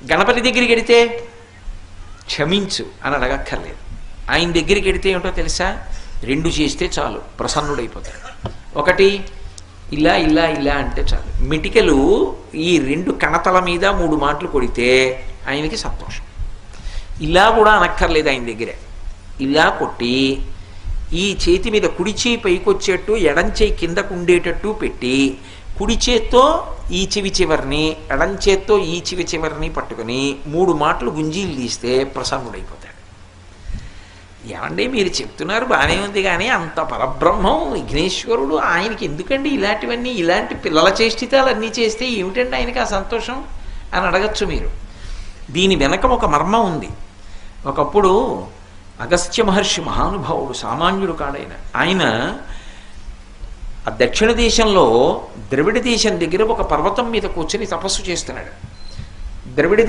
గణపతి దగ్గరికి వెడితే క్షమించు అని అడగక్కర్లేదు. ఆయన దగ్గరికి వెడితే ఏమిటో తెలుసా, రెండు చేస్తే చాలు, ప్రసన్నుడైపోతాడు. ఒకటి ఇలా ఇలా ఇలా అంటే చాలు, మిటికలు ఈ రెండు కణతల మీద 3 మాటలు కొడితే ఆయనకి సంతోషం. ఇలా కూడా అనక్కర్లేదు ఆయన దగ్గరే. ఇలా కొట్టి ఈ చేతి మీద కుడి చేయి పైకొచ్చేట్టు ఎడం చేయి కిందకు ఉండేటట్టు పెట్టి కుడి చేత్తో ఈ చెవి చివరిని ఎడం చేత్తో ఈ చెవి చివరిని పట్టుకొని 3 మాటలు గుంజీలు తీస్తే ప్రసన్నుడైపోతాడు. ఏమండి మీరు చెప్తున్నారు బాగానే ఉంది, కానీ అంత పరబ్రహ్మం విఘ్నేశ్వరుడు ఆయనకి ఎందుకండి ఇలాంటివన్నీ, ఇలాంటి పిల్లల చేష్టితాలు అన్నీ చేస్తే ఏమిటండి ఆయనకి ఆ సంతోషం అని అడగచ్చు మీరు. దీని వెనక ఒక మర్మం ఉంది. ఒకప్పుడు అగస్త్య మహర్షి మహానుభావుడు, సామాన్యుడు కాడైన ఆయన ఆ దక్షిణ దేశంలో ద్రవిడ దేశం దగ్గర ఒక పర్వతం మీద కూర్చొని తపస్సు చేస్తున్నాడు. ద్రవిడ